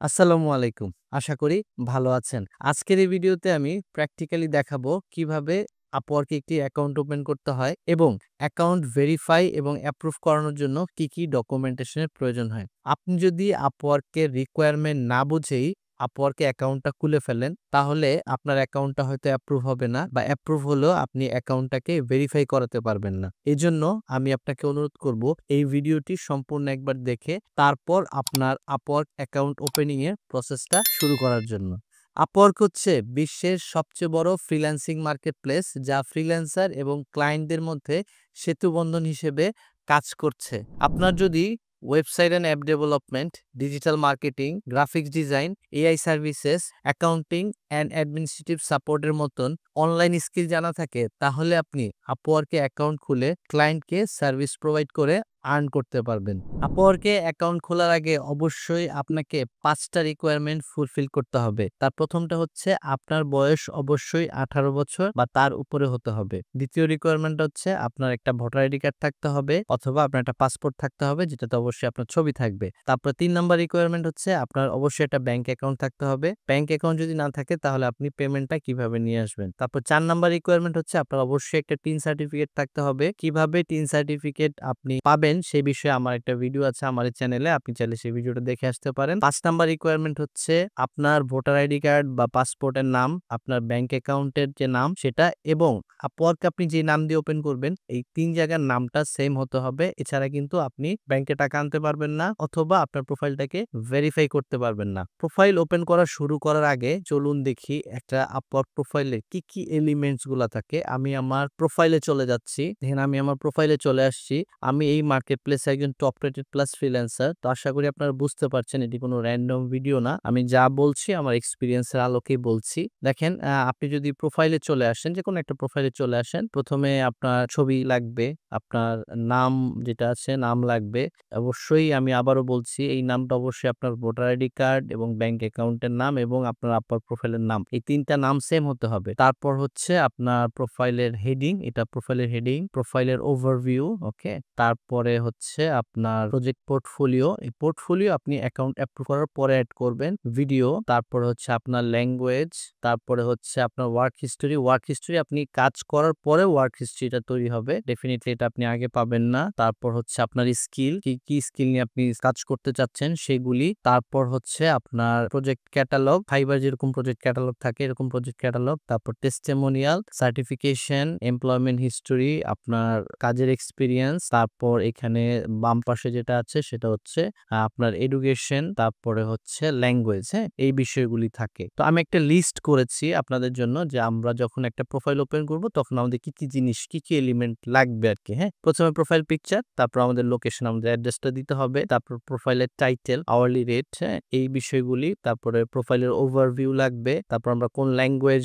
আসসালামু আলাইকুম। আশা করি ভালো আছেন। আজকের এই ভিডিওতে আমি প্র্যাকটিক্যালি দেখাবো কিভাবে Upwork এ একটি অ্যাকাউন্ট ওপেন করতে হয় এবং অ্যাকাউন্ট ভেরিফাই এবং অ্যাপ্রুভ করানোর জন্য কি ডকুমেন্টেশন এর প্রয়োজন হয়। আপনি যদি Upwork এর রিকোয়ারমেন্ট না বুঝেই Upwork এ অ্যাকাউন্টটা খুলে ফেলেন, তাহলে আপনার অ্যাকাউন্টটা হয়তো অ্যাপ্রুভ হবে না বা অ্যাপ্রুভ হলেও আপনি অ্যাকাউন্টটাকে ভেরিফাই করাতে পারবেন না। এজন্য আমি আপনাকে অনুরোধ করব এই ভিডিওটি সম্পূর্ণ একবার দেখে তারপর আপনার Upwork অ্যাকাউন্ট ওপেনিং এর প্রসেসটা শুরু করার জন্য। Upwork হচ্ছে বিশ্বের সবচেয়ে বড় ফ্রিল্যান্সিং মার্কেটপ্লেস, যা ফ্রিল্যান্সার এবং ক্লায়েন্টদের মধ্যে সেতুবন্ধন হিসেবে কাজ করছে। আপনার যদি website and app development, digital marketing, graphics design, AI services, accounting and administrative সাপোর্টের মতন অনলাইন স্কিল জানা থাকে, তাহলে আপনি Upwork এ অ্যাকাউন্ট খুলে ক্লায়েন্টকে সার্ভিস প্রোভাইড করে আর্ন করতে পারবেন। Upwork এ অ্যাকাউন্ট খোলার আগে অবশ্যই আপনাকে ৫টা রিকোয়ারমেন্ট ফুলফিল করতে হবে। তার প্রথমটা হচ্ছে আপনার বয়স অবশ্যই ১৮ বছর বা তার উপরে হতে হবে। দ্বিতীয় রিকোয়ারমেন্ট হচ্ছে আপনার একটা ভোটার আইডি কার্ড থাকতে হবে অথবা আপনার একটা পাসপোর্ট থাকতে হবে, যেটাতে অবশ্যই আপনার ছবি থাকবে। তারপর ৩ নাম্বার রিকোয়ারমেন্ট হচ্ছে আপনার অবশ্যই একটা ব্যাংক অ্যাকাউন্ট থাকতে হবে। ব্যাংক অ্যাকাউন্ট যদি না থাকে তাহলে আপনি পেমেন্টটা কিভাবে নিয়ে আসবেন। তারপর ৪ নাম্বার রিকোয়ারমেন্ট হচ্ছে আপনার অবশ্যই একটা টিন সার্টিফিকেট থাকতে হবে। কিভাবে টিন সার্টিফিকেট আপনি পাবেন সেই বিষয়ে আমার একটা ভিডিও আছে আমার এই চ্যানেলে, আপনি চাইলে সেই ভিডিওটা দেখে আসতে পারেন। ৫ নাম্বার রিকোয়ারমেন্ট হচ্ছে আপনার ভোটার আইডি কার্ড বা পাসপোর্টের নাম, আপনার ব্যাংক অ্যাকাউন্টের যে নাম সেটা, এবং Upwork আপনি যে নাম দিয়ে ওপেন করবেন এই ৩ জায়গার নামটা সেম হতে হবে। এছাড়া কিন্তু আপনি ব্যাংকে টাকা আনতে পারবেন না অথবা আপনার প্রোফাইলটাকে ভেরিফাই করতে পারবেন না। প্রোফাইল ওপেন করা শুরু করার আগে চলুন দেখি একটা Upwork প্রোফাইলে কি এলিমেন্টস গুলা থাকে। আমি আমার প্রোফাইলে চলে যাচ্ছি। দেখেন আমি আমার প্রোফাইলে চলে আসছি। আমি এই মার্কেটপ্লেসে একজন টপ রেটেড প্লাস ফ্রিল্যান্সার। তো আশা করি আপনারা বুঝতে পারছেন এটি কোনো র‍্যান্ডম ভিডিও না। আমি যা বলছি আমার এক্সপেরিয়েন্সের আলোকেই বলছি। দেখেন আপনি যদি প্রোফাইলে চলে আসেন, যেকোনো একটা প্রোফাইলে চলে আসেন, প্রথমে আপনার ছবি লাগবে, আপনার নাম যেটা আছে নাম লাগবে। অবশ্যই আমি আবারও বলছি এই নামটা অবশ্যই আপনার ভোটার আইডি কার্ড এবং ব্যাংক অ্যাকাউন্টের নাম এবং আপনার Upwork প্রোফাইলের নাম। এই ৩ টা নাম সেম হতে হবে। তারপর হচ্ছে আপনার প্রোফাইলের হেডিং, এটা প্রোফাইলের হেডিং, প্রোফাইলের ওভারভিউ, ওকে? তারপরে হচ্ছে আপনার প্রজেক্ট পোর্টফোলিও। এই পোর্টফোলিও আপনি অ্যাকাউন্ট অ্যাপ্রুভ করার পরে এড করবেন। ভিডিও, তারপরে হচ্ছে আপনার ল্যাঙ্গুয়েজ, তারপরে হচ্ছে আপনার ওয়ার্ক হিস্টরি। ওয়ার্ক হিস্টরি আপনি কাজ করার পরে ওয়ার্ক হিস্ট্রিটা তৈরি হবে। ডেফিনিটলি এটা আপনি আগে পাবেন না। তারপর হচ্ছে আপনার স্কিল, কি স্কিল নিয়ে আপনি কাজ করতে চাচ্ছেন সেগুলি। তারপর হচ্ছে আপনার প্রজেক্ট ক্যাটালগ, ফাইবার যেরকম প্রজেক্ট ক্যাটালগ থাকে এরকম প্রজেক্ট ক্যাটালগ। তারপর টেস্টিমোনিয়াল, সার্টিফিকেশন, এমপ্লয়মেন্ট হিস্টরি, আপনার কাজের এক্সপেরিয়েন্স। তারপর এখানে বাম পাশে যেটা আছে সেটা হচ্ছে আপনার এডুকেশন, তারপরে হচ্ছে ল্যাঙ্গুয়েজ, হ্যাঁ? এই বিষয়গুলি থাকে। তো আমি একটা লিস্ট করেছি আপনাদের জন্য যে আমরা যখন একটা প্রোফাইল ওপেন করব তখন আমাদের কি জিনিস, কি এলিমেন্ট লাগবে আরকি, হ্যাঁ? প্রথমে প্রোফাইল পিকচার, তারপর আমাদের লোকেশন, আমাদের অ্যাড্রেসটা দিতে হবে, তারপর প্রোফাইলের টাইটেল, আওয়ারলি রেট, হ্যাঁ? এই বিষয়গুলি। তারপরে প্রোফাইলের ওভারভিউ লাগবে। তারপর আমরা কোন ল্যাঙ্গুয়েজ,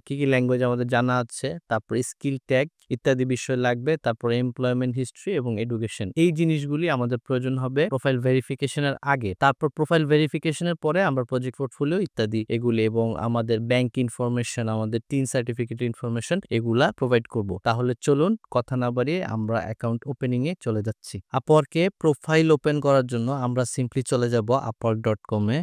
কি ল্যাঙ্গুয়েজ আমাদের জানা আছে, তারপর স্কিল ট্যাগ ইত্যাদি বিষয় লাগবে। তারপর এমপ্লয়মেন্ট হিস্ট্রি এবং এডুকেশন। এই জিনিসগুলি আমাদের প্রয়োজন হবে প্রোফাইল ভেরিফিকেশনের আগে। তারপর প্রোফাইল ভেরিফিকেশনের পরে আমরা প্রজেক্ট পোর্টফোলিও ইত্যাদি এগুলি এবং আমাদের ব্যাংক ইনফরমেশন, আমাদের টিন সার্টিফিকেট ইনফরমেশন এগুলা প্রোভাইড করব। তাহলে চলুন কথা না বাড়িয়ে আমরা অ্যাকাউন্ট ওপেনিং এ চলে যাচ্ছি। Upwork এ প্রোফাইল ওপেন করার জন্য আমরা সিম্পলি চলে যাব upwork.com এ।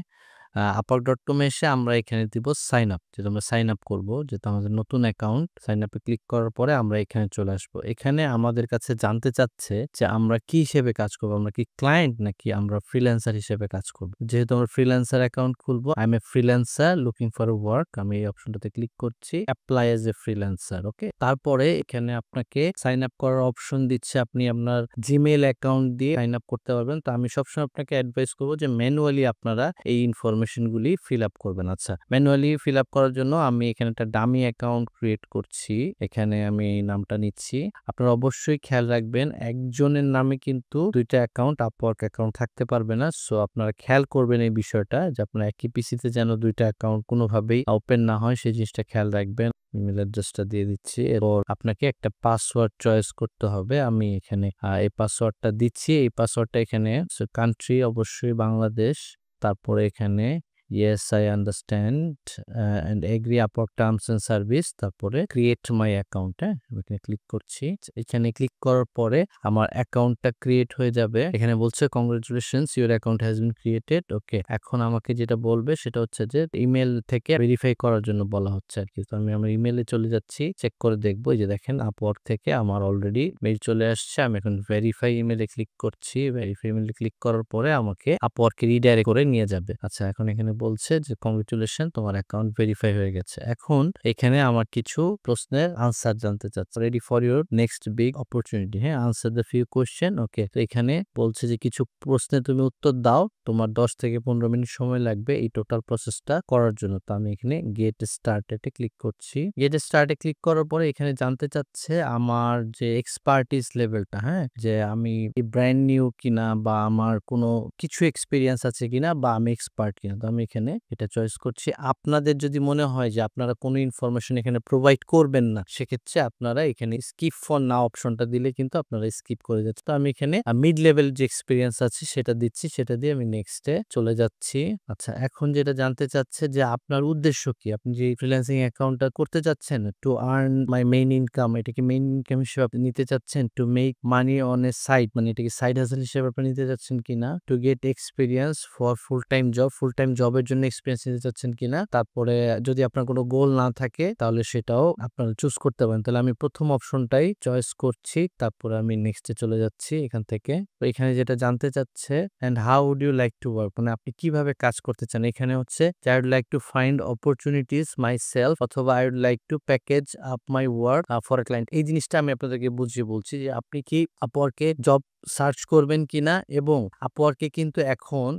upwork.com এ এসে আমরা এখানে দিব সাইন আপ, যেটা আমরা সাইন আপ করব, যেটা আমাদের নতুন অ্যাকাউন্ট। সাইন আপে ক্লিক করার পরে আমরা এখানে চলে আসব। এখানে আমাদের কাছে জানতে চাচ্ছে যে আমরা কি হিসেবে কাজ করব, আমরা কি ক্লায়েন্ট নাকি আমরা ফ্রিল্যান্সার হিসেবে কাজ করব। যেহেতু আমরা ফ্রিল্যান্সার অ্যাকাউন্ট খুলবো, I M a freelancer looking for a work, আমি এই অপশনটাতে ক্লিক করছি, অ্যাপ্লাই অ্যাজ এ ফ্রিল্যান্সার, ওকে? তারপরে এখানে আপনাকে সাইন আপ করার অপশন দিচ্ছে, আপনি আপনার জিমেইল অ্যাকাউন্ট দিয়ে সাইন আপ করতে পারবেন। তো আমি সবসময় আপনাকে অ্যাডভাইস করব যে ম্যানুয়ালি আপনারা এই ইনফরমেশন গুলি ফিল আপ করবেন। আচ্ছা, ম্যানুয়ালি ফিল আপ করার জন্য আমি এখানে একটা ডামি অ্যাকাউন্ট ক্রিয়েট করছি। এখানে আমি এই নামটা নিচ্ছি। আপনারা অবশ্যই খেয়াল রাখবেন একজনের নামে কিন্তু 2টা অ্যাকাউন্ট, Upwork অ্যাকাউন্ট থাকতে পারবে না। সো আপনারা খেয়াল করবেন এই বিষয়টা যে আপনার একই পিসিতে যেন 2টা অ্যাকাউন্ট কোনোভাবেই ওপেন না হয়, সেই জিনিসটা খেয়াল রাখবেন। ইমেল অ্যাড্রেসটা দিয়ে দিচ্ছি। এরপর আপনাকে একটা পাসওয়ার্ড চয়েস করতে হবে। আমি এখানে এই পাসওয়ার্ডটা দিচ্ছি। এই পাসওয়ার্ডটা এখানে কান্ট্রি অবশ্যই বাংলাদেশ, তারপরে এখানে yes I understand and agree Upwork terms and service, তারপরে ক্রিয়েট মাই অ্যাকাউন্ট। হ্যাঁ, আমি এখানে ক্লিক করছি। এখানে ক্লিক করার পরে আমার অ্যাকাউন্টটা ক্রিয়েট হয়ে যাবে। এখানে বলছে congratulations your account has been created. Okay, এখন আমাকে যেটা বলবে সেটা হচ্ছে যে ইমেল থেকে ভেরিফাই করার জন্য বলা হচ্ছে আর কি। তো আমি আমার ইমেলে চলে যাচ্ছি, চেক করে দেখবো। এই যে দেখেন আপওয়ার্ক থেকে আমার অলরেডি মেইল চলে আসছে। আমি এখন ভেরিফাই ইমেলে ক্লিক করছি। ভেরিফাই ইমেলে ক্লিক করার পরে আমাকে আপওয়ার্কে রিডাইরেক্ট করে নিয়ে যাবে। আচ্ছা, এখন এখানে বলছে যে কংগ্রাচুলেশন, তোমার অ্যাকাউন্ট ভেরিফাই হয়ে গেছে। এখন এখানে আমার কিছু প্রশ্নের আনসার জানতে চাচ্ছে। Ready for your next big opportunity. হ্যাঁ, আনসার দ্য ফিউ কোশ্চেন। ওকে, তো এখানে বলছে যে কিছু প্রশ্নের তুমি উত্তর দাও, তোমার 10 থেকে 15 মিনিট সময় লাগবে এই টোটাল প্রসেসটা করার জন্য। তো আমি এখানে গেট স্টার্টেডে ক্লিক করছি। গেট স্টার্টে ক্লিক করার পরে এখানে জানতে চাচ্ছে আমার যে এক্সপার্টিস লেভেলটা, হ্যাঁ, যে আমি ব্র্যান্ড নিউ কিনা বা আমার কোনো কিছু এক্সপিরিয়েন্স আছে কিনা বা আমি এক্সপার্ট কিনা। তো আমি এখানে এটা চয়েস করছি। আপনাদের যদি মনে হয় যে আপনারা কোনো ইনফরমেশন এখানে প্রোভাইড করবেন না, সেক্ষেত্রে আপনারা এখানে স্কিপ ফর নাও অপশনটা দিলে কিন্তু আপনারা স্কিপ করে যাচ্ছে। তো আমি এখানে মিড লেভেল যে এক্সপিরিয়েন্স আছে সেটা দিচ্ছি, সেটা দিয়ে আমি নেক্সটে চলে যাচ্ছি। আচ্ছা, এখন যেটা জানতে চাচ্ছে যে আপনার উদ্দেশ্য কি, আপনি যে ফ্রিল্যান্সিং অ্যাকাউন্টটা করতে চাচ্ছেন to earn my main income, এটাকে মেইন ইনকাম হিসেবে আপনি নিতে চাচ্ছেন, to make money on a side, মানে এটাকে সাইড হাসেল হিসেবে আপনি নিতে চাচ্ছেন কিনা, to get experience for full time job, full time জবের জন্য এক্সপিরিয়েন্স নিতে চাচ্ছেন কিনা। তারপরে যদি আপনার কোনো গোল না থাকে তাহলে সেটাও আপনারা চুজ করতে পারেন। তাহলে আমি প্রথম অপশনটাই চয়েস করছি, তারপরে আমি নেক্সটে চলে যাচ্ছি এখান থেকে। তো এখানে যেটা জানতে চাচ্ছে and how would you like to work, মানে আপনি কিভাবে কাজ করতে চান। এখানে হচ্ছে I would like to find opportunities myself, অথবা I would like to package up my work for a client. এই জিনিসটা আমি আপনাদেরকে বুঝিয়ে বলছি যে আপনি কি আপওয়ার্কে জব সার্চ করবেন কিনা, এবং আপওয়ার্কে কিন্তু এখন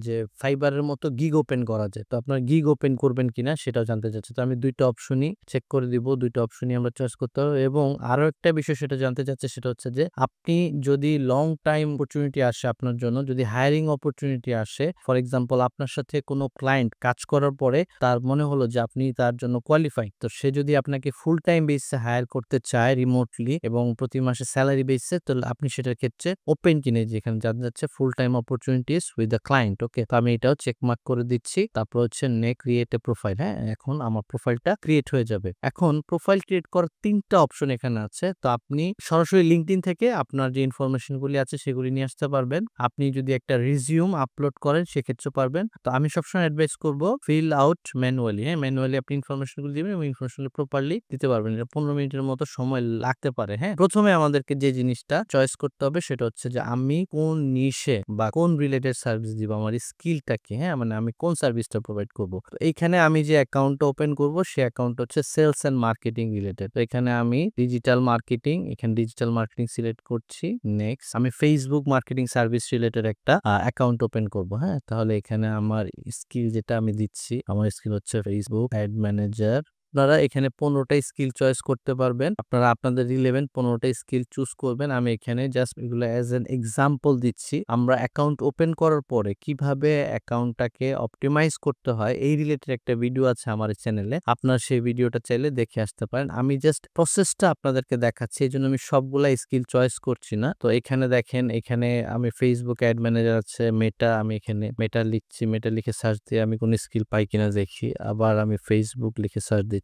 যে ফাইবারের মতো গিগ ওপেন করা যায়, তো আপনার গিগ ওপেন করবেন কিনা সেটাও জানতে চাচ্ছে। তো আমি দুইটা অপশনই চেক করে দিব, দুইটা অপশনই আমরা চয়েস করতে হবে। এবং আরো একটা বিষয় সেটা জানতে চাচ্ছে, সেটা হচ্ছে যে আপনি যদি লং টাইম অপরচুনিটি আসে আপনার জন্য, যদি হায়ারিং অপরচুনিটি আসে, ফর এক্সাম্পল আপনার সাথে কোনো ক্লায়েন্ট কাজ করার পরে তার মনে হলো যে আপনি তার জন্য কোয়ালিফাই, তো সে যদি আপনাকে ফুল টাইম বেসিসে হায়ার করতে চায় রিমোটলি এবং প্রতি মাসে স্যালারি বেসিসে, তো আপনি সেটার ক্ষেত্রে ওপেন কিনে, যেখানে জানতে যাচ্ছে full time opportunities with the client. Okay, তো আমি এটাও চেক মার্ক করে দিচ্ছি। তারপর হচ্ছে ক্রিয়েট এ প্রোফাইল। হ্যাঁ, এখন আমার প্রোফাইলটা ক্রিয়েট হয়ে যাবে। এখন প্রোফাইল ক্রিয়েট করার 3টা অপশন এখানে আছে। তো আপনি সরাসরি লিঙ্কডইন থেকে আপনার যে ইনফরমেশন গুলি আছে সেগুলি নিয়ে আসতে পারবেন। আপনি যদি একটা রিজিউম আপলোড করেন সেক্ষেত্রে পারবেন। তো আমি সবসময় অ্যাডভাইস করব ফিল আউট ম্যানুয়ালি। হ্যাঁ, ম্যানুয়ালি আপনি ইনফরমেশন গুলো দিবেন এবং ইনফরমেশন প্রপারলি দিতে পারবেন। এটা 15 মিনিটের মতো সময় লাগতে পারে। হ্যাঁ, প্রথমে আমাদেরকে যে জিনিসটা চয়েস করতে হবে সেটা হচ্ছে যে আমি কোন নিশে বা কোন রিলেটেড সার্ভিস দিব, আমার স্কিলটা কি। হ্যাঁ, মানে আমি কোন সার্ভিসটা প্রোভাইড করব। তো এইখানে আমি যে অ্যাকাউন্টটা ওপেন করব সেই অ্যাকাউন্ট হচ্ছে সেলস এন্ড মার্কেটিং রিলেটেড। তো এখানে আমি ডিজিটাল মার্কেটিং, এখানে ডিজিটাল মার্কেটিং সিলেক্ট করছি। নেক্সট আমি ফেসবুক মার্কেটিং সার্ভিস রিলেটেড একটা অ্যাকাউন্ট ওপেন করব। হ্যাঁ, তাহলে এখানে আমার স্কিল যেটা আমি দিচ্ছি, আমার স্কিল হচ্ছে ফেসবুক অ্যাড ম্যানেজার। আপনারা এখানে 15টা স্কিল চয়েস করতে পারবেন। আপনারা আপনাদের রিলেভেন্ট 15টা স্কিল চুজ করবেন। আমি এখানে জাস্ট এগুলো অ্যাজ এন এক্সাম্পল দিচ্ছি। আমরা অ্যাকাউন্ট ওপেন করার পরে কিভাবে অ্যাকাউন্টটাকে অপটিমাইজ করতে হয় এই রিলেটেড একটা ভিডিও আছে আমার চ্যানেলে, আপনারা সেই ভিডিওটা চাইলে দেখে আসতে পারেন। আমি জাস্ট প্রসেসটা আপনাদেরকে দেখাচ্ছি, এই জন্য আমি সবগুলা স্কিল চয়েস করছি না। তো এখানে দেখেন, এখানে আমি ফেসবুক অ্যাড ম্যানেজার আছে, মেটা, আমি এখানে মেটা লিখছি। মেটা লিখে সার্চ দিয়ে আমি কোন স্কিল পাই কিনা দেখি। আবার আমি ফেসবুক লিখে সার্চ দিচ্ছি।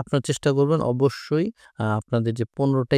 আপনার চেষ্টা করবেন অবশ্যই আপনাদের যে 15টা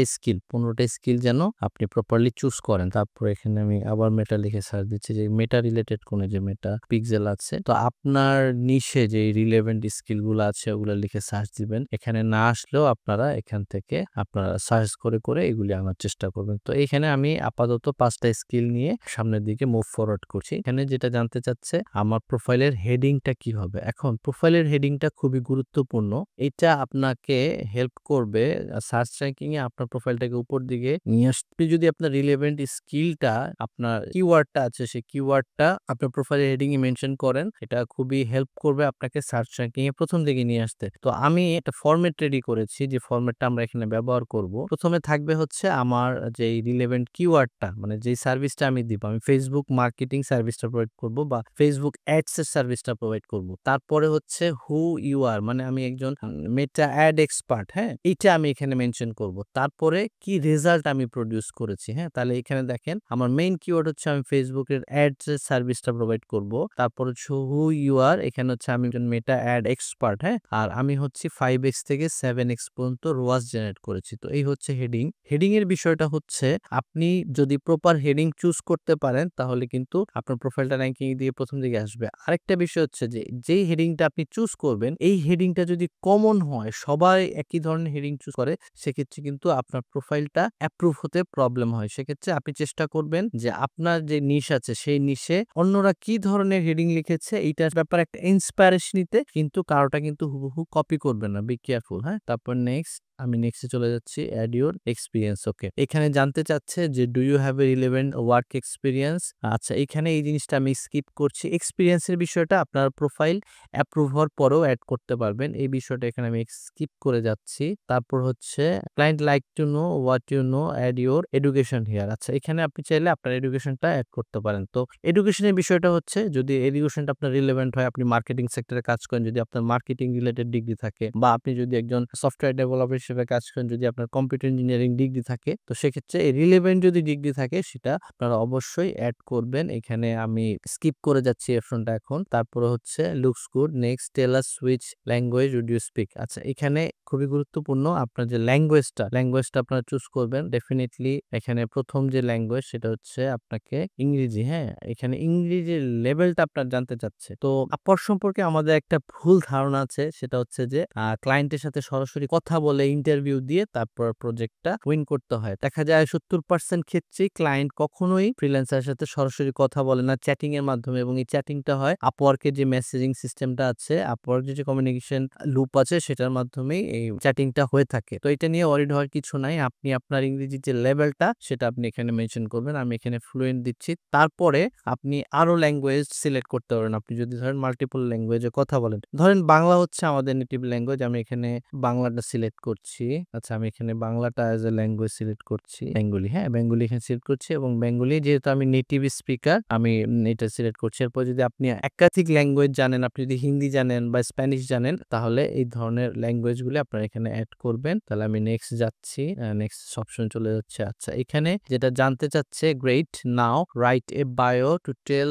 স্কিল যেন আপনি প্রপারলি চুজ করেন। তারপর এখানে আমি আবার মেটা লিখে সার্চ দিচ্ছি যে মেটা রিলেটেড কোন, যে মেটা পিক্সেল আছে। তো আপনার নিশে যে রিলেভেন্ট স্কিল গুলো আছে ওগুলো লিখে সার্চ দিবেন। এখানে না আসলেও আপনারা এখান থেকে আপনারা সার্চ করে করে এগুলি আনার চেষ্টা করবেন। তো এখানে আমি আপাতত 5টা স্কিল নিয়ে সামনের দিকে মুভ ফরওয়ার্ড করছি। এখানে যেটা জানতে চাচ্ছে আমার প্রোফাইলের হেডিংটা কি হবে। এখন প্রোফাইলের হেডিংটা খুবই গুরুত্বপূর্ণ। এটা আপনাকে হেল্প করবে সার্চ র্যাঙ্কিং এ আপনার প্রোফাইলটাকে উপর দিকে নিয়ে আসতে। যদি আপনার রিলেভেন্ট স্কিলটা, আপনার কিওয়ার্ডটা আছে, সেই কিওয়ার্ডটা আপনার প্রোফাইলের হেডিং এ মেনশন করেন, এটা খুবই হেল্প করবে আপনাকে সার্চ র্যাঙ্কিং এ প্রথম দিকে নিয়ে আসতে। তো আমি একটা ফরম্যাট রেডি করেছি, যে ফরম্যাটটা আমরা এখানে ব্যবহার করব। প্রথমে থাকবে হচ্ছে আমার যে রিলেভেন্ট কিওয়ার্ডটা, মানে যেই সার্ভিসটা আমি দিব, আমি ফেসবুক মার্কেটিং সার্ভিসটা প্রোভাইড করব বা ফেসবুক অ্যাডস এর সার্ভিসটা প্রোভাইড করব। তারপরে হচ্ছে হু ইউ আর, মানে আমি একজন মেটা অ্যাড এক্সপার্ট, হ্যাঁ? এইটা আমি এখানে মেনশন করব। তারপরে কি রেজাল্ট আমি প্রোডিউস করেছি, হ্যাঁ? তাহলে এখানে দেখেন আমার মেইন কিওয়ার্ড হচ্ছে আমি ফেসবুকের অ্যাডস এর সার্ভিসটা প্রোভাইড করব। তারপর হচ্ছে হু ইউ আর, এখানে হচ্ছে আমি একজন মেটা অ্যাড এক্সপার্ট, হ্যাঁ? আর আমি হচ্ছি 5x থেকে 7x পর্যন্ত রোয়াস জেনারেট করেছি। তো এই হচ্ছে হেডিং। হেডিং এর বিষয়টা হচ্ছে আপনি যদি প্রপার হেডিং চুজ করতে পারেন তাহলে কিন্তু আপনার প্রোফাইলটা র‍্যাঙ্কিং দিয়ে প্রথম দিকে আসবে। আরেকটা বিষয় হচ্ছে যে যেই হেডিংটা আপনি চুজ করবেন এই হেডিংটা যদি কমন হয়, সবাই একই ধরনের হেডিং চুজ করে, সেক্ষেত্রে কিন্তু আপনার প্রোফাইলটা অ্যাপ্রুভ হতে প্রবলেম হয়। সেক্ষেত্রে আপনি চেষ্টা করবেন যে আপনার যে নিশ আছে সেই নিশে অন্যরা কি ধরনের হেডিং লিখেছে এইটার ব্যাপারে একটা ইন্সপায়ারেশন নিতে, কিন্তু কারোটা কিন্তু হুবহু কপি করবেন না। বি কেয়ারফুল, হ্যাঁ? তারপর নেক্সট আমি নেক্সটে চলে যাচ্ছি অ্যাড ইউর এক্সপেরিয়েন্স। ওকে, এখানে জানতে চাচ্ছে যে do you have a relevant work experience. আচ্ছা, এখানে এই জিনিসটা আমি স্কিপ করছি। এক্সপেরিয়েন্সের বিষয়টা আপনার প্রোফাইল অ্যাপ্রুভ হওয়ার পরেও অ্যাড করতে পারবেন, এই বিষয়টা এখানে আমি স্কিপ করে যাচ্ছি। তারপর হচ্ছে client like to know what you know, add your education here. আচ্ছা, এখানে আপনি চাইলে আপনার এডুকেশনটা অ্যাড করতে পারেন। তো এডুকেশনের বিষয়টা হচ্ছে যদি এডুকেশনটা আপনার রিলেভেন্ট হয়, আপনি মার্কেটিং সেক্টরে কাজ করেন, যদি আপনার মার্কেটিং রিলেটেড ডিগ্রি থাকে, বা আপনি যদি একজন সফটওয়্যার ডেভেলপার হিসেবে কাজ করেন, যদি আপনার কম্পিউটার ইঞ্জিনিয়ারিং ডিগ্রি থাকে, তো সেক্ষেত্রে রিলেভেন্ট যদি ডিগ্রি থাকে সেটা আপনারা অবশ্যই অ্যাড করবেন। এখানে আমি স্কিপ করে যাচ্ছি অপশনটা এখন। তারপরে হচ্ছে looks good, next tell us which language would you speak. আচ্ছা, এখানে খুবই গুরুত্বপূর্ণ আপনার যে ল্যাঙ্গুয়েজটা আপনারা চুজ করবেন। ডেফিনেটলি এখানে প্রথম যে ল্যাঙ্গুয়েজ সেটা হচ্ছে আপনাকে ইংরেজি, হ্যাঁ? এখানে ইংরেজির লেভেলটা আপনার জানতে চাচ্ছে। তো আপওয়ার্ক সম্পর্কে আমাদের একটা ভুল ধারণা আছে, সেটা হচ্ছে যে ক্লায়েন্টের সাথে সরাসরি কথা বলে ইন্টারভিউ দিয়ে তারপর প্রজেক্টটা উইন করতে হয়। দেখা যায় 70% ক্ষেত্রেই ক্লায়েন্ট কখনোই ফ্রিল্যান্সারের সাথে সরাসরি কথা বলে না, চ্যাটিং এর মাধ্যমে, এবং এই চ্যাটিংটা হয় আপওয়ার্কের যে মেসেজিং সিস্টেমটা আছে, আপওয়ার্কের যে কমিউনিকেশন লুপ আছে সেটার মাধ্যমেই এই চ্যাটিংটা হয়ে থাকে। তো এটা নিয়ে ওয়ারিড হওয়ার কিছু নাই। আপনি আপনার ইংরেজির যে লেভেলটা সেটা আপনি এখানে মেনশন করবেন। আমি এখানে ফ্লুয়েন্ট দিচ্ছি। তারপরে আপনি আরো ল্যাঙ্গুয়েজ সিলেক্ট করতে পারেন। আপনি যদি ধরেন মাল্টিপল ল্যাঙ্গুয়েজে কথা বলেন, ধরেন বাংলা হচ্ছে আমাদের নেটিভ ল্যাঙ্গুয়েজ, আমি এখানে বাংলাটা সিলেক্ট করছি। আচ্ছা, আমি এখানে বাংলাটা অ্যাজ এ ল্যাঙ্গুয়েজ সিলেক্ট করছি। বেঙ্গলি, হ্যাঁ? বেঙ্গলি এখানে সিলেক্ট করছি, এবং বেঙ্গলি যেহেতু আমি নেটিভ স্পিকার আমি এটা সিলেক্ট করছি। এরপর যদি আপনি একাধিক ল্যাঙ্গুয়েজ জানেন, আপনি যদি হিন্দি জানেন বা স্প্যানিশ জানেন, তাহলে এই ধরনের ল্যাঙ্গুয়েজগুলি আপনারা এখানে অ্যাড করবেন। তাহলে আমি নেক্সট যাচ্ছি, নেক্সট অপশন চলে যাচ্ছে। আচ্ছা, এখানে যেটা জানতে চাচ্ছে, great, now write a bio to tell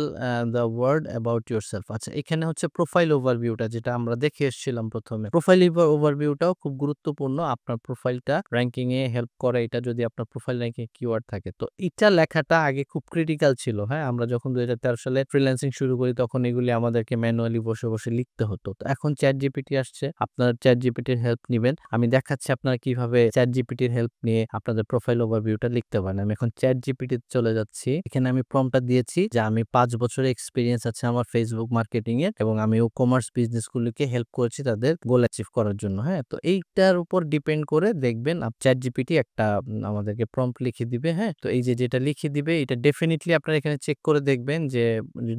the world about yourself. আচ্ছা, এখানে হচ্ছে প্রোফাইল ওভারভিউটা যেটা আমরা দেখে এসেছিলাম প্রথমে। প্রোফাইল ওভারভিউটাও খুব গুরুত্বপূর্ণ, আপনার প্রোফাইলটা র‍্যাঙ্কিং এ হেল্প করে এটা, যদি আপনার প্রোফাইল র‍্যাঙ্কিং কিওয়ার্ড থাকে। তো এটা লেখাটা আগে খুব ক্রিটিক্যাল ছিল, হ্যাঁ? আমরা যখন 2013 সালে ফ্রিল্যান্সিং শুরু করি তখন এগুলি আমাদেরকে ম্যানুয়ালি বসে বসে লিখতে হতো। তো এখন চ্যাট জিপিটি আসছে, আপনারা চ্যাট জিপিটির হেল্প নিবেন। আমি দেখাচ্ছি আপনারা কিভাবে চ্যাট জিপিটির হেল্প নিয়ে আপনাদের প্রোফাইল ওভারভিউটা লিখতে পারেন। আমি এখন চ্যাট জিপিটিতে চলে যাচ্ছি। এখানে আমি প্রম্পটটা দিয়েছি যে আমি 5 বছরের এক্সপেরিয়েন্স আছে আমার ফেসবুক মার্কেটিং এর, এবং আমি ই-কমার্স বিজনেসগুলোকে হেল্প করেছি তাদের গোল অ্যাচিভ করার জন্য, হ্যাঁ? তো এইটার উপর ডিপেন্ড করে দেখবেন চ্যাট জিপিটি একটা আমাদেরকে প্রম্পট লিখে দিবে, হ্যাঁ? তো এই যে যেটা লিখে দিবে এটা ডেফিনিটলি আপনারা এখানে চেক করে দেখবেন, যে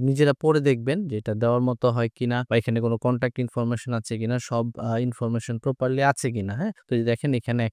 নিজেরা পড়ে দেখবেন যে এটা দেওয়ার মতো হয় কিনা, বা এখানে কোনো কন্টাক্ট ইনফরমেশন আছে কিনা, সব ইনফরমেশন প্রপারলি আছে কিনা, হ্যাঁ? তো দেখেন এখানে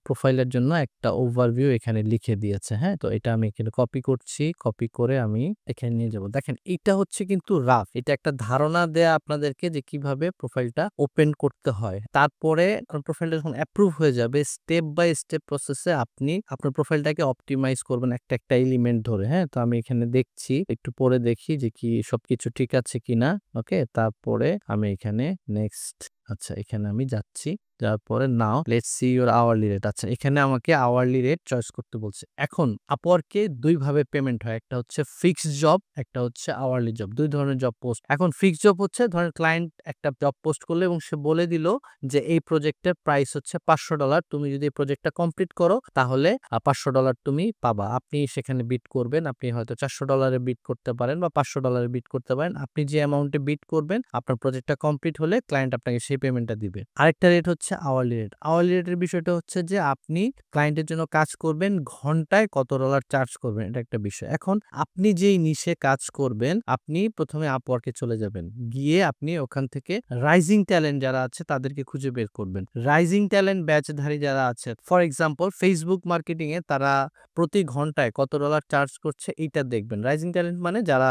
প্রোফাইলের জন্য একটা ওভারভিউ এখানে লিখে দিয়েছে, হ্যাঁ? তো এটা আমি এখানে কপি করছি, কপি করে আমি এখানে নিয়ে যাব। দেখেন এটা হচ্ছে কিন্তু রাফ, এটা একটা ধারণা দেয়া আপনাদেরকে যে কিভাবে প্রোফাইলটা ওপেন করতে হয়। তারপরে প্রোফাইলটা যখন অ্যাপ্রুভ হয়ে যাবে, স্টেপ বাই স্টেপ প্রসেসে আপনি আপনার প্রোফাইলটাকে অপটিমাইজ করবেন একটা একটা এলিমেন্ট ধরে, হ্যাঁ? তো আমি এখানে দেখছি, একটু পরে দেখি যে কি সবকিছু ঠিক আছে কিনা। ওকে, তারপরে আমি এখানে নেক্সট, আচ্ছা এখানে আমি যাচ্ছি, তারপরে now let's see your hourly rate. আচ্ছা, এখানে আমাকে আওয়ারলি রেট চয়েস করতে বলছে। এখন আপওয়ার্কে দুই ভাবে পেমেন্ট হয়, একটা হচ্ছে ফিক্সড জব, একটা হচ্ছে আওয়ারলি জব। দুই ধরনের জব পোস্ট। এখন ফিক্সড জব হচ্ছে ধরেন ক্লায়েন্ট একটা জব পোস্ট করলো এবং সে বলে দিল যে এই প্রজেক্টের প্রাইস হচ্ছে $500, তুমি যদি এই প্রজেক্টটা কমপ্লিট করো তাহলে $500 তুমি পাবা। আপনি সেখানে বিট করবেন, আপনি হয়তো $400 বিট করতে পারেন বা $500 বিট করতে পারেন। আপনি যে অ্যামাউন্টে বিট করবেন আপনার প্রজেক্টটা কমপ্লিট হলে ক্লায়েন্ট আপনাকে সেই পেমেন্টটা দিবে। আরেকটা রেট হচ্ছে আওয়ারলি রেট। আওয়ারলি রেটের বিষয়টা হচ্ছে যে আপনি ক্লায়েন্টের জন্য কাজ করবেন, ঘন্টায় কত ডলার চার্জ করবেন, এটা একটা বিষয়। এখন আপনি যেই নিশে কাজ করবেন, আপনি ১ম এ Upwork এ চলে যাবেন। গিয়ে আপনি ওখান থেকে রাইজিং ট্যালেন্ট যারা আছে তাদেরকে খুঁজে বের করবেন। রাইজিং ট্যালেন্ট ব্যাচধারী যারা আছে, ফর এক্সাম্পল Facebook মার্কেটিং এ তারা প্রতি ঘন্টায় কত ডলার চার্জ করছে এইটা দেখবেন। রাইজিং ট্যালেন্ট মানে যারা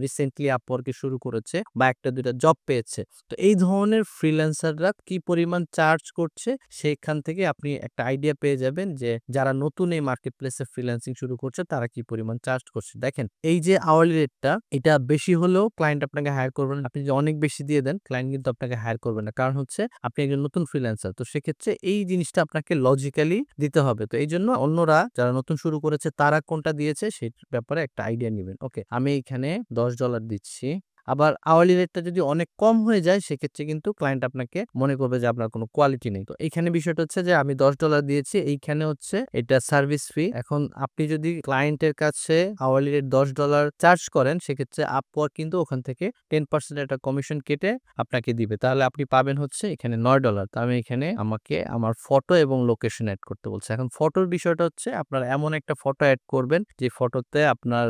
রিসেন্টলি Upwork এ শুরু করেছে বা ১টা ২টা জব পেয়েছে। তো এই ধরনের ফ্রিল্যান্সাররা কি পরিমাণ চার্জ করছে সেখান থেকে আপনি একটা আইডিয়া পেয়ে যাবেন যে যারা নতুন এই মার্কেট প্লেসে ফ্রিল্যান্সিং শুরু করছে তারা কি পরিমাণ চার্জ করছে। দেখেন এই যে আওয়ারলি রেটটা এটা বেশি হলেও ক্লায়েন্ট আপনাকে হায়ার করবে না। আপনি যদি অনেক বেশি দিয়ে দেন ক্লায়েন্ট কিন্তু আপনাকে হায়ার করবে না। কারণ হচ্ছে আপনি একজন নতুন ফ্রিল্যান্সার। তো সেক্ষেত্রে এই জিনিসটা আপনাকে লজিক্যালি দিতে হবে। তো এইজন্য অন্যরা যারা নতুন শুরু করেছে তারা কোনটা দিয়েছে সেই ব্যাপারে একটা আইডিয়া নিবেন। ওকে, আমি এখানে $10 দিচ্ছি। আবার আওয়ারলি রেটটা যদি অনেক কম হয়ে যায় সেক্ষেত্রে কিন্তু ক্লায়েন্ট আপনাকে মনে করবে যে আপনার কোনো কোয়ালিটি নেই। তো এইখানে বিষয়টা হচ্ছে যে আমি $10 দিয়েছি, এইখানে হচ্ছে এটা সার্ভিস ফি। এখন আপনি যদি ক্লায়েন্টের কাছে আওয়ারলি রেট $10 চার্জ করেন সেক্ষেত্রে Upwork কিন্তু ওখান থেকে 10% একটা কমিশন কেটে আপনাকে দিবে। তাহলে আপনি পাবেন হচ্ছে এখানে $9। তো আমি এখানে আমাকে আমার ফটো এবং লোকেশন এড করতে বলছে। এখন ফটোর বিষয়টা হচ্ছে আপনার এমন একটা ফটো এড করবেন যে ফটোতে আপনার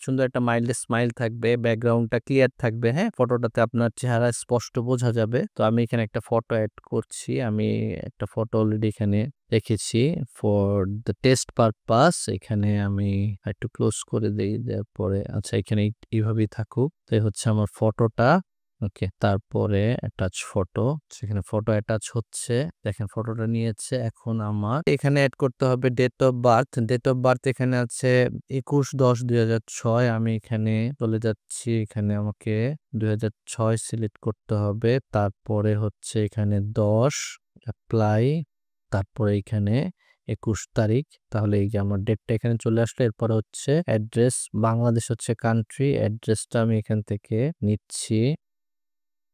সুন্দর একটা মাইল্ড স্মাইল থাকবে, ব্যাকগ্রাউন্ডটা ক্লিয়ার থাকবে, হ্যাঁ? ফটোটাতে আপনার চেহারা স্পষ্ট বোঝা যাবে। তো আমি এখানে একটা ফটো এড করছি। আমি একটা ফটো অলরেডি এখানে রেখেছি ফর দ্য টেস্ট পারপাস। এখানে আমি একটু ক্লোজ করে দেই, দেওয়ার পরে আচ্ছা এখানে এইভাবেই থাকুক। তো এই হচ্ছে আমার ফটোটা। ওকে, তারপরে অ্যাটাচ ফটো, সেখানে ফটো অ্যাটাচ হচ্ছে। দেখেন ফটোটা নিয়েছে। এখন আমার এখানে অ্যাড করতে হবে date of birth. Date of birth এখানে আছে ২১/১০/২০০৬। আমি এখানে চলে যাচ্ছি, এখানে আমাকে ২০০৬ সিলেক্ট করতে হবে। তারপরে হচ্ছে এখানে ১০ অ্যাপ্লাই, তারপরে এখানে ২১ তারিখ। তাহলে এই যে আমার ডেটটা এখানে চলে আসলো। এরপরে হচ্ছে অ্যাড্রেস, বাংলাদেশ হচ্ছে কান্ট্রি। অ্যাড্রেসটা আমি এখান থেকে নিচ্ছি।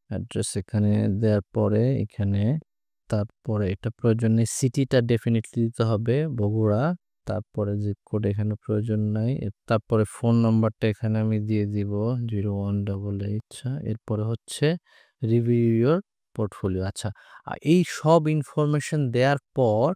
অ্যাড্রেস এখানে দেওয়ার পরে এখানে তারপরে এটা প্রয়োজন নেই, সিটিটা ডেফিনিটলি দিতে হবে বগুড়া। তারপরে জিপ কোড এখানে প্রয়োজন নাই। তারপরে ফোন নাম্বারটা এখানে আমি দিয়ে দিব 0188। এরপরে হচ্ছে রিভিউ ইউর পোর্টফোলিও। আচ্ছা, এই সব ইনফরমেশন দেওয়ার পর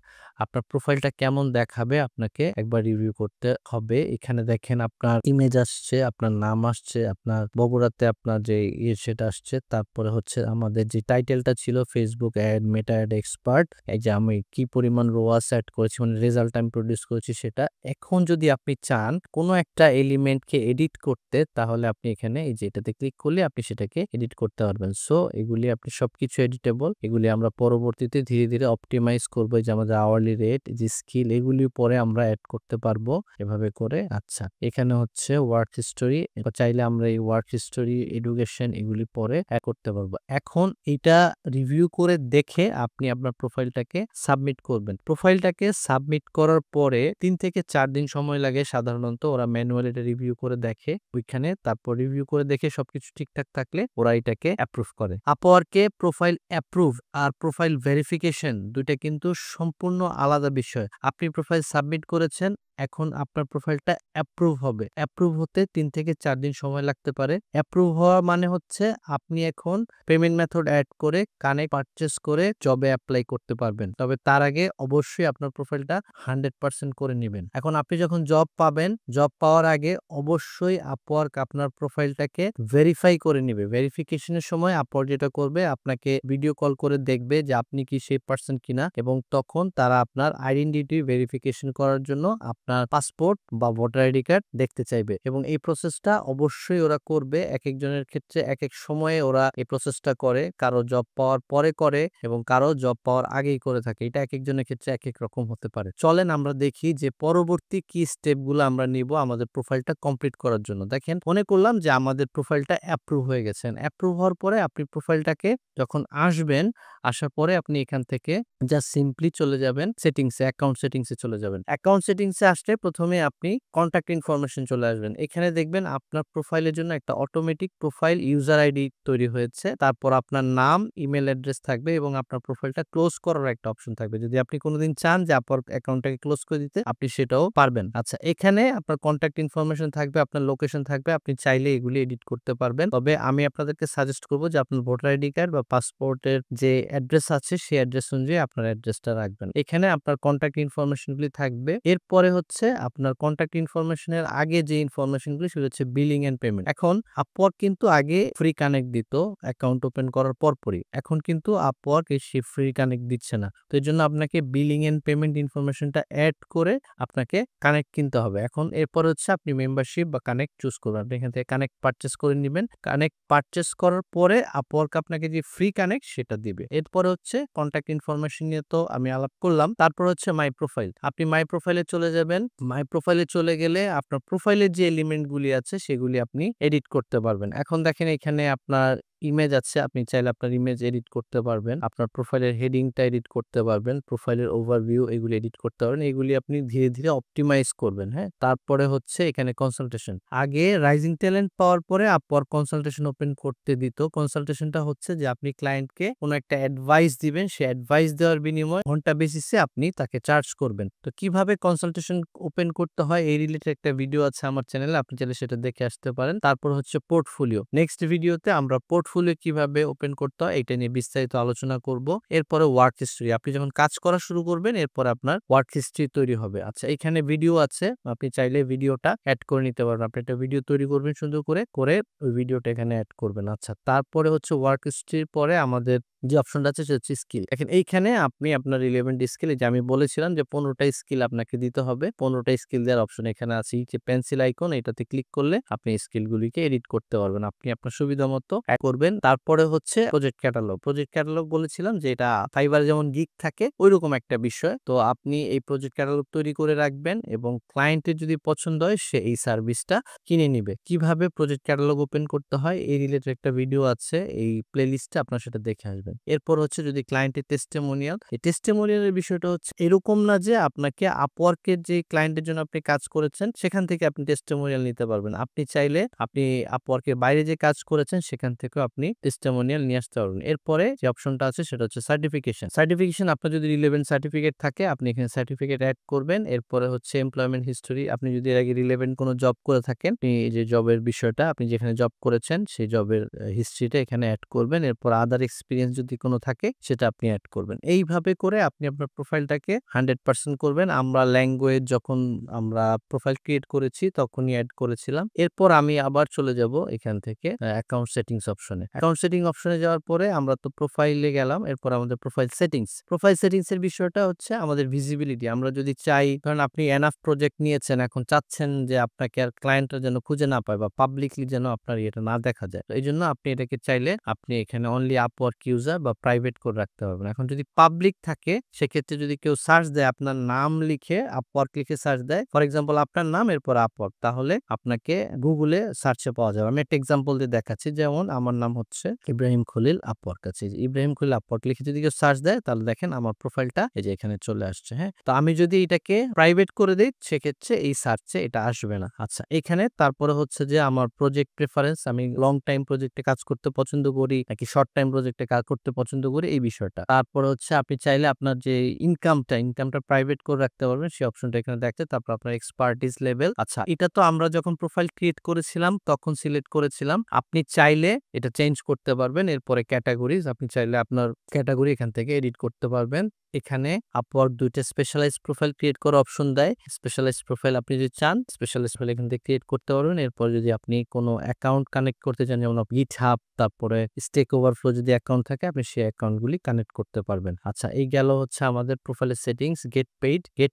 আপনার প্রোফাইলটা কেমন দেখাবে আপনাকে একবার রিভিউ করতে হবে। এখানে দেখেন আপনার ইমেজ আসছে, আপনার নাম আসছে, আপনার বগুড়াতে আপনার যে সেটা আসছে। তারপরে হচ্ছে আমাদের যে টাইটেলটা ছিল ফেসবুক অ্যাড, মেটা অ্যাড এক্সপার্ট, এই যে আমি কি পরিমাণ রোয়াস অ্যাড করেছি মানে রেজাল্ট আমি প্রডিউস করেছি সেটা। এখন যদি আপনি চান কোনো একটা এলিমেন্টকে এডিট করতে তাহলে আপনি এখানে এই যে এটাতে ক্লিক করলে আপনি সেটাকে এডিট করতে পারবেন। সো এগুলি আপনি সবকিছু এডিটেবল। এগুলি আমরা পরবর্তীতে ধীরে ধীরে অপটিমাইজ করবো। যে আমাদের আওয়ারলি রেট, যে স্কিল, এগুলি পরে আমরা অ্যাড করতে পারবো এভাবে করে। আচ্ছা, এখানে হচ্ছে ওয়ার্ক হিস্টোরি, চাইলে আমরা এই ওয়ার্ক হিস্টোরি, এডুকেশন এগুলি পরে অ্যাড করতে পারবো। এখন এটা রিভিউ করে দেখে আপনি আপনার প্রোফাইলটাকে সাবমিট করবেন। প্রোফাইলটাকে সাবমিট করার পরে ৩ থেকে ৪ দিন সময় লাগে সাধারণত। ওরা ম্যানুয়ালি এটা রিভিউ করে দেখে ওইখানে, তারপর রিভিউ করে দেখে সবকিছু ঠিকঠাক থাকলে ওরা এটাকে অ্যাপ্রুভ করে। আপওয়ার্কে প্রোফাইল অ্যাপ্রুভ আর প্রোফাইল ভেরিফিকেশন দুইটা কিন্তু সম্পূর্ণ আলাদা বিষয়। আপনি প্রোফাইল সাবমিট করেছেন, এখন আপনার প্রোফাইলটা অ্যাপ্রুভ হবে। অ্যাপ্রুভ হতে ৩ থেকে ৪ দিন সময় লাগতে পারে। অ্যাপ্রুভ হওয়া মানে হচ্ছে আপনি এখন পেমেন্ট মেথড অ্যাড করে কানেক্ট পারচেজ করে জবে অ্যাপ্লাই করতে পারবেন। তবে তার আগে অবশ্যই আপনার প্রোফাইলটা 100% করে নেবেন। এখন আপনি যখন জব পাবেন, জব পাওয়ার আগে অবশ্যই আপওয়ার্ক আপনার প্রোফাইলটাকে ভেরিফাই করে নেবে। ভেরিফিকেশনের সময় আপওয়ার্ক যেটা করবে, আপনাকে ভিডিও কল করে দেখবে যে আপনি কি সেই পারসন কিনা, এবং তখন তারা আপনার আইডেন্টিটি ভেরিফিকেশন করার জন্য আপনার পাসপোর্ট বা ভোটার আইডি কার্ড দেখতে চাইবে। এবং এই প্রসেসটা অবশ্যই ওরা করবে। এক একজনের ক্ষেত্রে এক এক সময়ে ওরা এই প্রসেসটা করে। কারো জব পাওয়ার পরে করে এবং কারো জব পাওয়ার আগেই করে থাকে। এটা এক একজনের ক্ষেত্রে এক এক রকম হতে পারে। চলেন আমরা দেখি যে পরবর্তী কি স্টেপগুলো আমরা নিব আমাদের প্রোফাইলটা কমপ্লিট করার জন্য। দেখেন, মনে করলাম যে আমাদের প্রোফাইলটা অ্যাপ্রুভ হয়ে গেছেন। অ্যাপ্রুভ হওয়ার পরে আপনি প্রোফাইলটাকে যখন আসবেন, আসার পরে আপনি এখান থেকে জাস্ট সিম্পলি চলে যাবেন সেটিংসে, অ্যাকাউন্ট সেটিংসে চলে যাবেন। অ্যাকাউন্ট সেটিংসে আসলে প্রথমে আপনি কন্টাক্ট ইনফরমেশন চলে আসবেন। এখানে দেখবেন আপনার প্রোফাইলের জন্য একটা অটোমেটিক প্রোফাইল ইউজার আইডি তৈরি হয়েছে। তারপর আপনার নাম, ইমেইল অ্যাড্রেস থাকবে এবং আপনার প্রোফাইলটা ক্লোজ করার একটা অপশন থাকবে। যদি আপনি কোনদিন চান যে আপনার অ্যাকাউন্টটাকে ক্লোজ করে দিতে, আপনি সেটাও পারবেন। আচ্ছা, এখানে আপনার কন্টাক্ট ইনফরমেশন থাকবে, আপনার লোকেশন থাকবে। আপনি চাইলে এগুলি এডিট করতে পারবেন। তবে আমি আপনাদেরকে সাজেস্ট করব যে আপনার ভোটার আইডি কার্ড বা পাসপোর্টের যে অ্যাড্রেস আছে সেই অ্যাড্রেস অনুযায়ী আপনার অ্যাড্রেসটা রাখবেন। এখানে আপনার কন্টাক্ট ইনফরমেশনগুলি থাকবে। এরপরে হচ্ছে আপনার কন্টাক্ট ইনফরমেশনের আগে যে ইনফরমেশনগুলি সেটা হচ্ছে বিলিং এন্ড পেমেন্ট। এখন আপওয়ার্ক কিন্তু আগে ফ্রি কানেক্ট দিত অ্যাকাউন্ট ওপেন করার পরপরই। এখন কিন্তু আপওয়ার্ক সেই ফ্রি কানেক্ট দিচ্ছে না। তো এর জন্য আপনাকে বিলিং এন্ড পেমেন্ট ইনফরমেশনটা এড করে আপনাকে কানেক্ট কিনতে হবে। এখন এরপর হচ্ছে আপনি মেম্বারশিপ বা কানেক্ট চুজ করবেন। আপনি এখান থেকে কানেক্ট পারচেজ করে নিবেন। কানেক্ট পারচেজ করার পরে আপওয়ার্ক আপনাকে যে ফ্রি কানেক্ট সেটা দিবে। এরপরে হচ্ছে কন্টাক্ট ইনফরমেশন নিয়ে তো আমি আলাপ করলাম। তারপর হচ্ছে মাই প্রোফাইল। আপনি মাই প্রোফাইলে চলে যাবেন। মাই প্রোফাইলে চলে গেলে আপনার প্রোফাইলের যে এলিমেন্ট গুলি আছে সেগুলি আপনি এডিট করতে পারবেন। এখন দেখেন এখানে আপনার ইমেজ আছে। আপনি চাইলে আপনার ইমেজ এডিট করতে পারবেন। আপনার প্রোফাইলের হেডিংটা এডিট করতে পারবেন। প্রোফাইলের ওভারভিউ এগুলি এডিট করতে পারবেন। এগুলি আপনি ধীরে ধীরে অপটিমাইজ করবেন। হ্যাঁ, তারপরে হচ্ছে এখানে কনসালটেশন। আগে রাইজিং ট্যালেন্ট পাওয়ার পরে আপওয়ার্ক কনসালটেশন ওপেন করতে দিত। কনসালটেশনটা হচ্ছে যে আপনি ক্লায়েন্টকে কোনো একটা অ্যাডভাইস দিবেন। সেই অ্যাডভাইস দেওয়ার বিনিময়ে ঘন্টা বেসিসে আপনি তাকে চার্জ করবেন। তো কিভাবে কনসালটেশন ওপেন করতে হয় এই রিলেটেড একটা ভিডিও আছে আমার চ্যানেলে, আপনি চাইলে সেটা দেখে আসতে পারেন। তারপর হচ্ছে পোর্টফোলিও। নেক্সট ভিডিওতে আমরা পোর্টফোলিও কিভাবে ওপেন করতে হয় এটা নিয়ে বিস্তারিত আলোচনা করব। এরপরে ওয়ার্ক হিস্ট্রি। আপনি যখন কাজ করা শুরু করবেন এরপর আপনার ওয়ার্ক হিস্ট্রি তৈরি হবে। আচ্ছা, এখানে ভিডিও আছে। আপনি চাইলে ভিডিওটা অ্যাড করে নিতে পারবেন। আপনি একটা ভিডিও তৈরি করবেন সুন্দর করে ওই ভিডিওটা এখানে অ্যাড করবেন। আচ্ছা, তারপরে হচ্ছে ওয়ার্ক হিস্ট্রির পরে আমাদের যে অপশনটা আছে সেটা হচ্ছে স্কিল। দেখেন এইখানে আপনি আপনার রিলেভেন্ট স্কিল, যে আমি বলেছিলাম যে 15টা স্কিল আপনাকে দিতে হবে। 15টা স্কিল দেওয়ার অপশন এখানে আছে। যে পেন্সিল আইকন এটাতে ক্লিক করলে আপনি স্কিলগুলিকে এডিট করতে পারবেন। আপনি আপনার সুবিধা মতো অ্যাড করবেন। তারপরে হচ্ছে প্রজেক্ট ক্যাটালগ। প্রজেক্ট ক্যাটালগ বলেছিলাম যে এটা ফাইবারে যেমন গিগ থাকে ওইরকম একটা বিষয়। তো আপনি এই প্রজেক্ট ক্যাটালগ তৈরি করে রাখবেন এবং ক্লায়েন্টের যদি পছন্দ হয় সে এই সার্ভিসটা কিনে নিবে। কিভাবে প্রজেক্ট ক্যাটালগ ওপেন করতে হয় এই রিলেটেড একটা ভিডিও আছে এই প্লেলিস্টে, আপনার সেটা দেখে আসবেন। এরপর হচ্ছে যদি ক্লায়েন্টের টেস্টিমোনিয়াল, এই টেস্টিমোনিয়ালের বিষয়টা হচ্ছে এরকম না যে আপনাকে আপওয়ার্কের যে ক্লায়েন্টের জন্য আপনি কাজ করেছেন সেখান থেকে আপনি টেস্টিমোনিয়াল নিতে পারবেন। আপনি চাইলে আপনি আপওয়ার্কের বাইরে যে কাজ করেছেন সেখান থেকেও আপনি টেস্টিমোনিয়াল নিয়ে আসতে পারবেন। এরপরে যে অপশনটা আছে সেটা হচ্ছে সার্টিফিকেশন। সার্টিফিকেশন আপনার যদি রিলেভেন্ট সার্টিফিকেট থাকে আপনি এখানে সার্টিফিকেট অ্যাড করবেন। এরপরে হচ্ছে এমপ্লয়মেন্ট হিস্টোরি। আপনি যদি এর আগে রিলেভেন্ট কোনো জব করে থাকেন, আপনি এই যে জবের বিষয়টা আপনি যেখানে জব করেছেন সেই জবের হিস্ট্রিটা এখানে অ্যাড করবেন। এরপর আদার এক্সপিরিয়েন্স যদি কোনো থাকে সেটা আপনি অ্যাড করবেন। এইভাবে করে আপনি আপনার প্রোফাইলটাকে 100% করবেন। আমরা ল্যাঙ্গুয়েজ যখন আমরা প্রোফাইল ক্রিয়েট করেছি তখনই অ্যাড করেছিলাম। এরপর আমি আবার চলে যাব এখান থেকে অ্যাকাউন্ট সেটিংস অপশনে। অ্যাকাউন্ট সেটিং অপশনে যাওয়ার পরে আমরা তো প্রোফাইলে গেলাম। এরপর আমাদের প্রোফাইল সেটিংস। প্রোফাইল সেটিংস এর বিষয়টা হচ্ছে আমাদের ভিজিবিলিটি। আমরা যদি চাই, ধরেন আপনি এনাফ প্রজেক্ট নিয়েছেন, এখন চাচ্ছেন যে আপনাকে আর ক্লায়েন্টরা যেন খুঁজে না পায় বা পাবলিকলি যেন আপনার এটা না দেখা যায়। এই জন্য আপনি এটাকে চাইলে আপনি এখানে অনলি আপওয়ার্ক ইউজার বা প্রাইভেট করে রাখতে পারবেন। এখন যদি পাবলিক থাকে সেক্ষেত্রে যদি কেউ সার্চ দেয় আপনার নাম লিখে, আপওয়ার্ক লিখে সার্চ দেয়, ফর এক্সাম্পল আপনার নাম এরপর আপওয়ার্ক, তাহলে আপনাকে গুগলে সার্চে পাওয়া যাবে। আমি একটা এক্সাম্পল দিয়ে দেখাচ্ছি। যেমন আমার নাম হচ্ছে ইব্রাহিম খলিল, আপওয়ার্ক আছে। ইব্রাহিম খলিল আপওয়ার্ক লিখে যদি কেউ সার্চ দেয় তাহলে দেখেন আমার প্রোফাইলটা এই যে এখানে চলে আসছে। হ্যাঁ, তো আমি যদি এটাকে প্রাইভেট করে দিই সেক্ষেত্রে এই সার্চে এটা আসবে না। আচ্ছা, এখানে তারপরে হচ্ছে যে আমার প্রজেক্ট প্রেফারেন্স, আমি লং টাইম প্রজেক্টে কাজ করতে পছন্দ করি নাকি শর্ট টাইম প্রজেক্টে কাজ করতে পছন্দ করি এই বিষয়টা। তারপরে হচ্ছে আপনি চাইলে আপনার যে ইনকামটা প্রাইভেট করে রাখতে পারবেন, সেই অপশনটা এখানে দেখতে। তারপর আপনার এক্সপার্টিস লেভেল। আচ্ছা, এটা তো আমরা যখন প্রোফাইল ক্রিয়েট করেছিলাম তখন সিলেক্ট করেছিলাম। আপনি চাইলে এটা চেঞ্জ করতে পারবেন। এরপরে ক্যাটাগরিজ, আপনি চাইলে আপনার ক্যাটাগরি এখান থেকে এডিট করতে পারবেন। এখানে আপওয়ার্ক 2টা স্পেশালাইজড প্রোফাইল ক্রিয়েট করার অপশন দেয়। স্পেশালাইজড প্রোফাইল আপনি যদি চান স্পেশালাইজড প্রোফাইল এখান থেকে ক্রিয়েট করতে পারবেন। এরপর যদি আপনি কোনো অ্যাকাউন্ট কানেক্ট করতে চান, যেমন গিটহাব, তারপরে স্টেক ওভারফ্লো যদি অ্যাকাউন্ট থাকে আপনি সেই অ্যাকাউন্টগুলি কানেক্ট করতে পারবেন। আচ্ছা, এই গেল হচ্ছে আমাদের প্রোফাইলের সেটিংস। গেট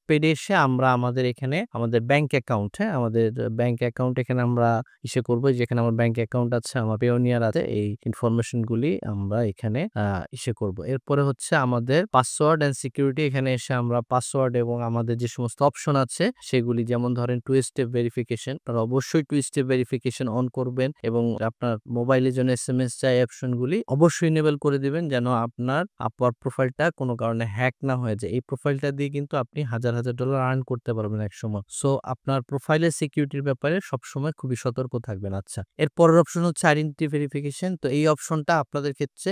পেইড এসে আমরা আমাদের এখানে আমাদের ব্যাংক অ্যাকাউন্ট, হ্যাঁ আমাদের ব্যাংক অ্যাকাউন্ট এখানে আমরা ইসে করবো, যেখানে আমার ব্যাংক অ্যাকাউন্ট আছে, আমার পেওনিয়ার আছে, এই ইনফরমেশন গুলি আমরা এখানে ইসে করব। এরপরে হচ্ছে আমাদের পাসওয়ার্ড এন্ড অ্যান্ড সিকিউরিটি এখানে এসে আমরা পাসওয়ার্ড এবং আমাদের যে সমস্ত অপশন আছে সেগুলি যেমন ধরেন 2 স্টেপ ভেরিফিকেশন, আপনারা অবশ্যই 2 স্টেপ ভেরিফিকেশন অন করবেন এবং আপনার মোবাইলের জন্য এসএমএস চাই অপশনগুলি অবশ্যই এনেবল করে দিবেন যেন আপনার আপওয়ার্ক প্রোফাইলটা কোনো কারণে হ্যাক না হয়ে যায়। এই প্রোফাইলটা দিয়ে কিন্তু আপনি হাজার হাজার ডলার আর্ন করতে পারবেন একসময়। সো আপনার প্রোফাইলের সিকিউরিটির ব্যাপারে সবসময় খুবই সতর্ক থাকবেন। আচ্ছা, এর পরের অপশন হচ্ছে আইডেন্টিটি ভেরিফিকেশন। তো এই অপশনটা আপনাদের ক্ষেত্রে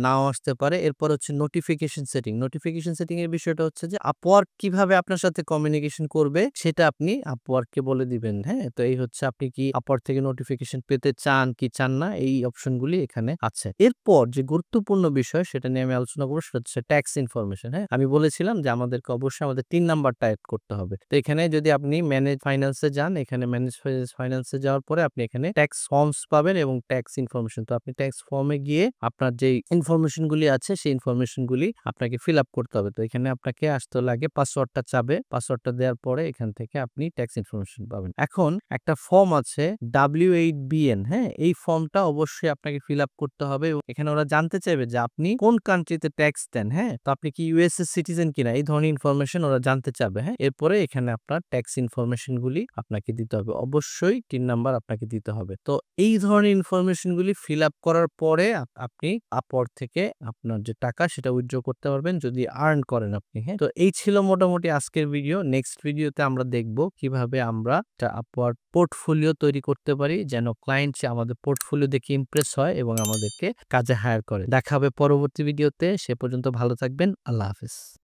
নাও আসতে পারে। এরপর হচ্ছে নোটিফিকেশন সেটিং। নোটিফিকেশন সেটিং এর বিষয়টা হচ্ছে যে আপওয়ার্ক কিভাবে আপনার সাথে কমিউনিকেশন করবে সেটা আপনি আপওয়ার্ককে বলে দিবেন। হ্যাঁ, তো এই হচ্ছে আপনি কি আপওয়ার্ক থেকে নোটিফিকেশন পেতে চান কি চান না, এই অপশনগুলি এখানে আছে। এরপর যে গুরুত্বপূর্ণ বিষয় সেটা নিয়ে আমি আলোচনা করবো সেটা হচ্ছে ট্যাক্স ইনফরমেশন। হ্যাঁ, আমি বলেছিলাম যে আমাদেরকে অবশ্যই আমাদের 3 নাম্বারটা এড করতে হবে। তো এখানে যদি আপনি ম্যানেজ ফাইন্যান্সে যান, এখানে ম্যানেজ ফাইন্যান্সে যাওয়ার পরে আপনি এখানে ট্যাক্স ফর্মস পাবেন এবং ট্যাক্স ইনফরমেশন। তো আপনি ট্যাক্স ফর্মে গিয়ে আপনার যে ইনফরমেশন গুলি আছে সেই ইনফরমেশন গুলি আপনাকে ফিল আপ করতে হবে। তো এখানে আপনাকে আসতে লাগে, পাসওয়ার্ডটা চাবে, পাসওয়ার্ডটা দেওয়ার পরে এখান থেকে আপনি ট্যাক্স ইনফরমেশন পাবেন। এখন একটা ফর্ম আছে W8BN। হ্যাঁ, এই ফর্মটা অবশ্যই আপনাকে ফিল আপ করতে হবে এবং এখানে ওরা জানতে চাইবে যে আপনি কোন কান্ট্রিতে ট্যাক্স দেন। হ্যাঁ, তো আপনি কি ইউএস এর সিটিজেন কিনা, এই ধরনের ইনফরমেশন ওরা জানতে চাবে। হ্যাঁ, এরপরে এখানে আপনার ট্যাক্স ইনফরমেশন গুলি আপনাকে দিতে হবে, অবশ্যই 3 নাম্বার আপনাকে দিতে হবে। তো এই ধরনের ইনফরমেশন গুলি ফিল আপ করার পরে আপনি আপওয়ার্ক থেকে আপনার যে টাকা সেটা উইথড্র করতে পারবেন যদি আর্ন করেন আপনি। হ্যাঁ, তো এই ছিল মোটামুটি আজকের ভিডিও। নেক্সট ভিডিওতে আমরা দেখব কিভাবে আমরা একটা আপওয়ার্ক পোর্টফোলিও তৈরি করতে পারি যেন ক্লায়েন্ট আমাদের পোর্টফোলিও দেখে ইমপ্রেস হয় এবং আমাদেরকে কাজে হায়ার করে। দেখা হবে পরবর্তী ভিডিওতে। সে পর্যন্ত ভালো থাকবেন। আল্লাহ হাফেজ।